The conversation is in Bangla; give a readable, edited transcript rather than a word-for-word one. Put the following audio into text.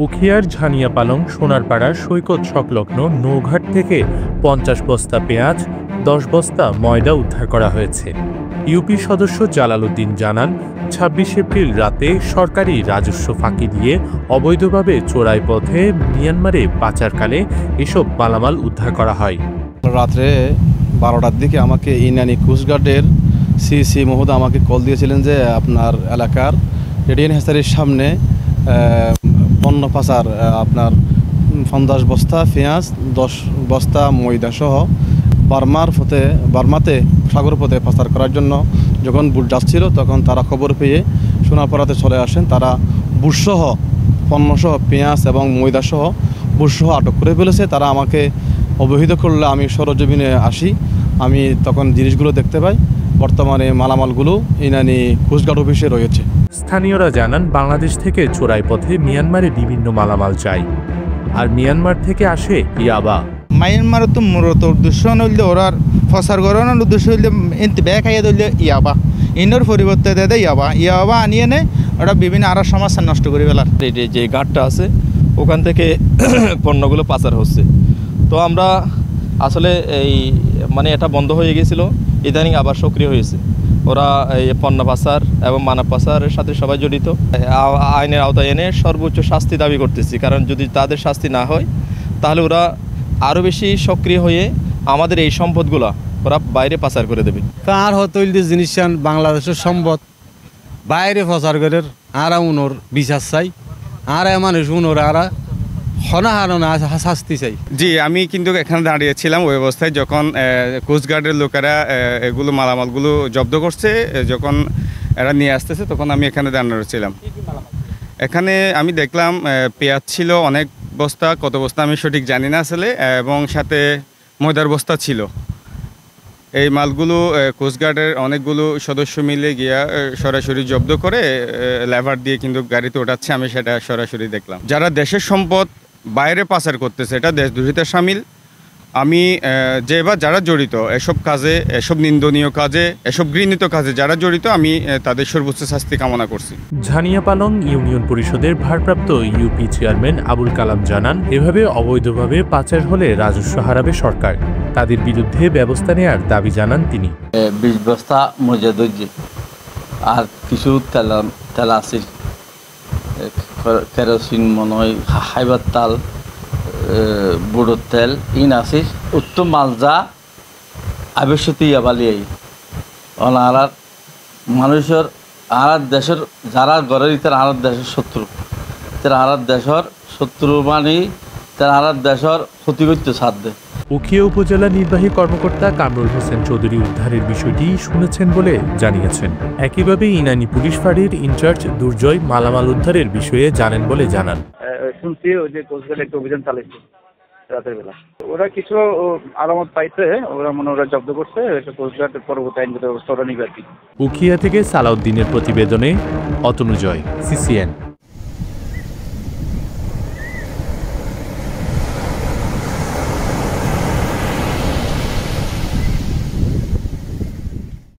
উখিয়ার ঝানিয়াপালং সোনারপাড়ার সৈকত সংলগ্ন নৌঘাট থেকে ৫০ বস্তা পেঁয়াজ, ১০ বস্তা ময়দা উদ্ধার করা হয়েছে। ইউপি সদস্য জালাল উদ্দিন জানান, ২৬ এপ্রিল রাতে সরকারি রাজস্ব ফাঁকি দিয়ে অবৈধভাবে চোরাই পথে মিয়ানমারে পাচারকালে এসব মালামাল উদ্ধার করা হয়। রাত্রে ১২টার দিকে আমাকে ইনানি কোস্টগার্ডের সিসি মহোদয় আমাকে কল দিয়েছিলেন যে আপনার এলাকার রেডিয়ান হ্যাচারির সামনে পণ্য পাচার, আপনার ৫০ বস্তা পেঁয়াজ, ১০ বস্তা ময়দা সহ বার্মাতে সাগর পথে পাচার করার জন্য যখন বুট যাচ্ছিল তখন তারা খবর পেয়ে সোনারপাড়াতে চলে আসেন। তারা বুটসহ পণ্যসহ পেঁয়াজ এবং ময়দাসহ বুটসহ আটক করে ফেলেছে। তারা আমাকে অবহিত করলে আমি সরজমিনে আসি। আমি তখন জিনিসগুলো দেখতে পাই। বর্তমানে মালামালগুলো ইনানি কোস্টগার্ড অফিসে রয়েছে। স্থানীয়রা জানান, বাংলাদেশ থেকে চোরাই পথে মিয়ানমারে বিভিন্ন মালামাল যায়, আর মিয়ানমার থেকে আসে ইয়াবা। মায়ানমার তো মূলত উদ্দেশ্য হইলে ওরা প্রচার করানোর উদ্দেশ্য হইলে এনতে ব্যাগ খাইয়ে দিলে ইয়াবা, ইনোর পরিবর্তে দেয় ইয়াবা আনিয়ে নেয়, ওরা বিভিন্ন আরো সমস্যা নষ্ট করে ফেলার। যে ঘাটটা আছে ওখান থেকে পণ্যগুলো পাচার হচ্ছে। তো আমরা আসলে এটা বন্ধ হয়ে গেছিল, ইদানিং আবার সক্রিয় হয়েছে। ওরা এই পণ্য পাচার এবং মানব পাচারের সাথে সবাই জড়িত। আইনের আওতায় এনে সর্বোচ্চ শাস্তি দাবি করতেছি, কারণ যদি তাদের শাস্তি না হয় তাহলে ওরা আরও বেশি সক্রিয় হয়ে আমাদের এই সম্পদগুলো ওরা বাইরে পাচার করে দেবে। তার হতৈল জিনিস বাংলাদেশের সম্পদ বাইরে পাচার করে আর উনোর বিচার চাই, আর মানুষ উনোর আর শাস্তি চাই। জি, আমি কিন্তু এখানে দাঁড়িয়েছিলাম ওই অবস্থায় যখন কোস্টগার্ডের লোকেরা এগুলো মালামালগুলো জব্দ করছে, যখন এরা নিয়ে আসতেছে তখন আমি এখানে দাঁড়িয়েছিলাম। এখানে আমি দেখলাম পেঁয়াজ ছিল অনেক বস্তা, কত বস্তা আমি সঠিক জানি না আসলে, এবং সাথে ময়দার বস্তা ছিল। এই মালগুলো কোস্টগার্ডের অনেকগুলো সদস্য মিলে গিয়া সরাসরি জব্দ করে লেভার দিয়ে কিন্তু গাড়িতে ওঠাচ্ছে। আমি সেটা সরাসরি দেখলাম। যারা দেশের সম্পদ বাইরে পাচার করতেছে এটা দেশদ্রোহিতার শামিল। আমি যারা জড়িত এসব কাজে, এসব নিন্দনীয় কাজে, এসব ঘৃণিত কাজে যারা জড়িত, আমি তাদের সর্বোচ্চ শাস্তি কামনা করছি। ঝানিয়াপালং ইউনিয়ন পরিষদের ভারপ্রাপ্ত ইউপি চেয়ারম্যান আবুল কালাম জানান, এভাবে অবৈধভাবে পাচার হলে রাজস্ব হারাবে সরকার। তাদের বিরুদ্ধে ব্যবস্থা নেওয়ার দাবি জানান তিনি। ২০ বস্তা মজা দর্জি আর কিছু তেলাসির কেরোসিন মনে হয়, হাইবার তাল, বুড়োর তেল ইন আসিস উত্তম মালজা আবশ্যকী ইয়াবালিয়াই আর মানুষের আর দেশের যারা গড়ের তার আর দেশের শত্রু, তার আর দেশের শত্রু মানে তার আর দেশের ক্ষতি করতে সাধ্য। উখিয়া উপজেলা নির্বাহী কর্মকর্তা কামরুল হোসেন চৌধুরী উদ্ধারের বিষয়টি শুনেছেন বলে জানিয়েছেন। একইভাবে ইনানি পুলিশ ফাঁড়ির ইনচার্জ দুর্জয় মালামাল উদ্ধারের বিষয়ে জানেন বলে জানান। শুনছি ওই যে কোস্টগার্ড একটা অভিযান চালাইছে রাতের বেলা, ওরা কিছু আলামত পাইছে, ওরা জব্দ করছে। কোস্টগার্ড পরবর্তী আইনগত ব্যবস্থা ওরা নিবে আর কি। উখিয়া থেকে সালাউদ্দিনের প্রতিবেদনে অতনু জয়, সিসিএন।